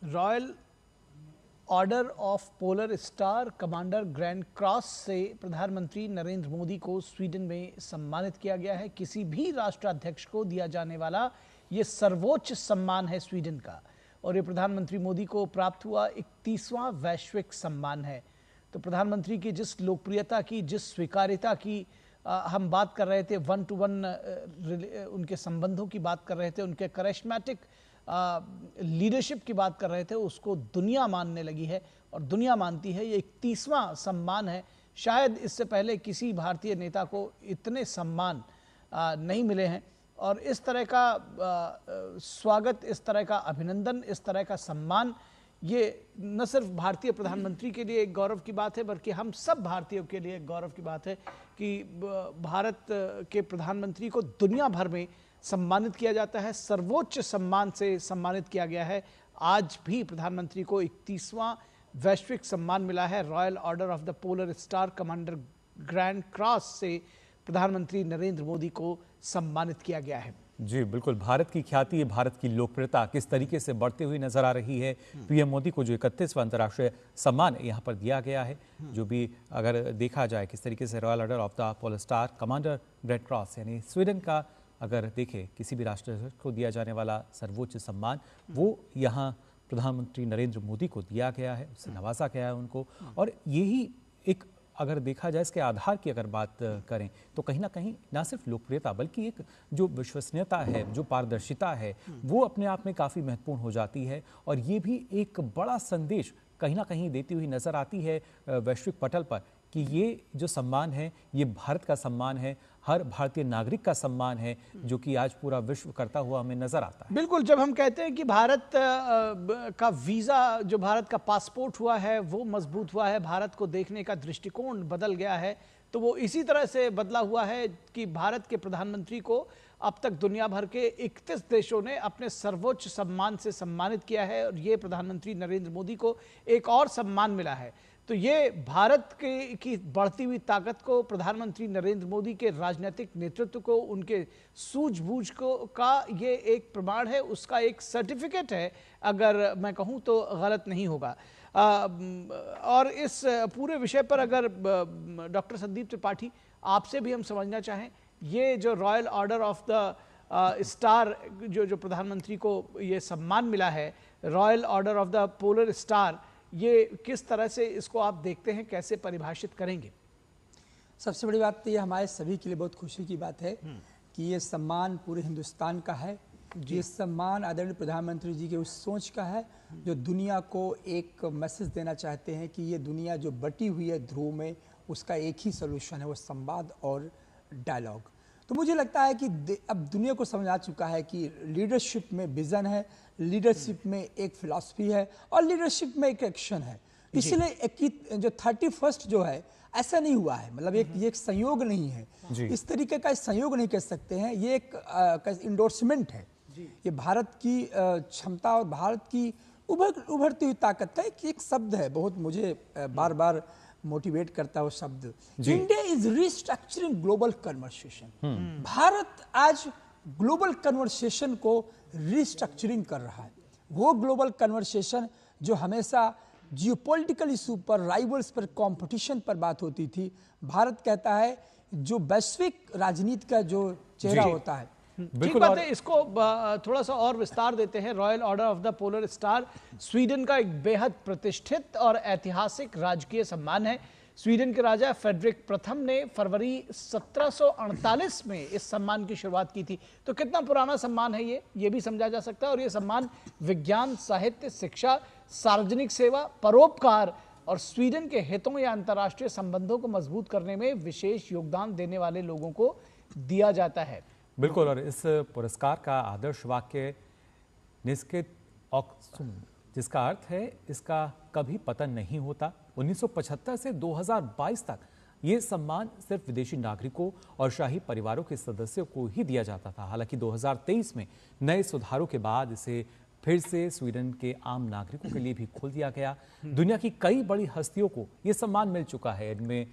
Royal order of polar star commander grand cross से प्रधानमंत्री नरेंद्र मोदी को स्वीडन में सम्मानित किया गया है। किसी भी राष्ट्राध्यक्ष को दिया जाने वाला ये सर्वोच्च सम्मान है स्वीडन का, और ये प्रधानमंत्री मोदी को प्राप्त हुआ 31वां वैश्विक सम्मान है। तो प्रधानमंत्री की जिस लोकप्रियता की, जिस स्वीकार्यता की हम बात कर रहे थे, 1 to 1 उनके संबंधों की बात कर रहे थे, उनके करिश्मेटिक लीडरशिप की बात कर रहे थे, उसको दुनिया मानने लगी है और दुनिया मानती है। ये 31वां सम्मान है। शायद इससे पहले किसी भारतीय नेता को इतने सम्मान नहीं मिले हैं, और इस तरह का स्वागत, इस तरह का अभिनंदन, इस तरह का सम्मान, ये न सिर्फ भारतीय प्रधानमंत्री के लिए एक गौरव की बात है, बल्कि हम सब भारतीयों के लिए एक गौरव की बात है कि भारत के प्रधानमंत्री को दुनिया भर में सम्मानित किया जाता है, सर्वोच्च सम्मान से सम्मानित किया गया है। आज भी प्रधानमंत्री को 31वां वैश्विक सम्मान मिला है। Royal order of the polar star commander grand cross से प्रधानमंत्री नरेंद्र मोदी को सम्मानित किया गया है। जी बिल्कुल, भारत की ख्याति, भारत की लोकप्रियता किस तरीके से बढ़ती हुई नजर आ रही है। पीएम मोदी को जो 31वां अंतर्राष्ट्रीय सम्मान यहाँ पर दिया गया है, जो भी अगर देखा जाए किस तरीके से royal order of the polar star commander grand cross, यानी स्वीडन का अगर देखें किसी भी राष्ट्र को दिया जाने वाला सर्वोच्च सम्मान, वो यहाँ प्रधानमंत्री नरेंद्र मोदी को दिया गया है, उससे नवाजा गया है उनको। और यही एक, अगर देखा जाए इसके आधार की अगर बात करें तो कहीं ना कहीं ना सिर्फ लोकप्रियता बल्कि एक जो विश्वसनीयता है, जो पारदर्शिता है, वो अपने आप में काफ़ी महत्वपूर्ण हो जाती है। और ये भी एक बड़ा संदेश कहीं ना कहीं देती हुई नजर आती है वैश्विक पटल पर कि ये जो सम्मान है, ये भारत का सम्मान है, हर भारतीय नागरिक का सम्मान है, जो कि आज पूरा विश्व करता हुआ हमें नजर आता है। बिल्कुल, जब हम कहते हैं कि भारत का वीज़ा, जो भारत का पासपोर्ट हुआ है, वो मजबूत हुआ है, भारत को देखने का दृष्टिकोण बदल गया है, तो वो इसी तरह से बदला हुआ है कि भारत के प्रधानमंत्री को अब तक दुनिया भर के 31 देशों ने अपने सर्वोच्च सम्मान से सम्मानित किया है, और ये प्रधानमंत्री नरेंद्र मोदी को एक और सम्मान मिला है। तो ये भारत की बढ़ती हुई ताकत को, प्रधानमंत्री नरेंद्र मोदी के राजनीतिक नेतृत्व को, उनके सूझबूझ को का ये एक प्रमाण है, उसका एक सर्टिफिकेट है, अगर मैं कहूँ तो गलत नहीं होगा। और इस पूरे विषय पर अगर डॉक्टर संदीप त्रिपाठी, आपसे भी हम समझना चाहें, ये जो royal order of the star जो प्रधानमंत्री को ये सम्मान मिला है, royal order of the polar star, ये किस तरह से इसको आप देखते हैं, कैसे परिभाषित करेंगे? सबसे बड़ी बात तो ये हमारे सभी के लिए बहुत खुशी की बात है कि ये सम्मान पूरे हिंदुस्तान का है। ये सम्मान आदरणीय प्रधानमंत्री जी के उस सोच का है जो दुनिया को एक मैसेज देना चाहते हैं कि ये दुनिया जो बटी हुई है ध्रुव में, उसका एक ही सोल्यूशन है, वो संवाद और डायलॉग। तो मुझे लगता है कि अब दुनिया को समझ आ चुका है कि लीडरशिप में विजन है, लीडरशिप में एक फिलॉसफी है, और लीडरशिप में एक एक्शन है। इसलिए जो 31st जो है, ऐसा नहीं हुआ है, मतलब ये एक संयोग नहीं है, इस तरीके का संयोग नहीं कह सकते हैं, ये एक इंडोर्समेंट है। ये भारत की क्षमता और भारत की उभरती हुई ताकत का एक शब्द है, बहुत मुझे बार बार मोटिवेट करता है शब्द, India is restructuring global conversation. Bharat आज ग्लोबल कन्वर्सेशन को रिस्ट्रक्चरिंग कर रहा है। वो ग्लोबल कन्वर्सेशन जो हमेशा जियोपॉलिटिकल इशू पर, राइवल्स पर, कंपटीशन पर बात होती थी, भारत कहता है जो वैश्विक राजनीति का जो चेहरा होता है। ठीक बात है, इसको थोड़ा सा और विस्तार देते हैं। Royal order of the polar star Sweden का एक बेहद प्रतिष्ठित और ऐतिहासिक राजकीय सम्मान है। स्वीडन के राजा फेडरिक प्रथम ने फरवरी 1748 में इस सम्मान की शुरुआत की थी। तो कितना पुराना सम्मान है ये भी समझा जा सकता है। और ये सम्मान विज्ञान, साहित्य, शिक्षा, सार्वजनिक सेवा, परोपकार और स्वीडन के हितों या अंतर्राष्ट्रीय संबंधों को मजबूत करने में विशेष योगदान देने वाले लोगों को दिया जाता है। बिल्कुल, और इस पुरस्कार का आदर्श वाक्य निष्कृत ऑक्सुम, जिसका अर्थ है इसका कभी पतन नहीं होता। 1975 से 2022 तक ये सम्मान सिर्फ विदेशी नागरिकों और शाही परिवारों के सदस्यों को ही दिया जाता था। हालांकि 2023 में नए सुधारों के बाद इसे फिर से स्वीडन के आम नागरिकों के लिए भी खोल दिया गया। दुनिया की कई बड़ी हस्तियों को ये सम्मान मिल चुका है। इनमें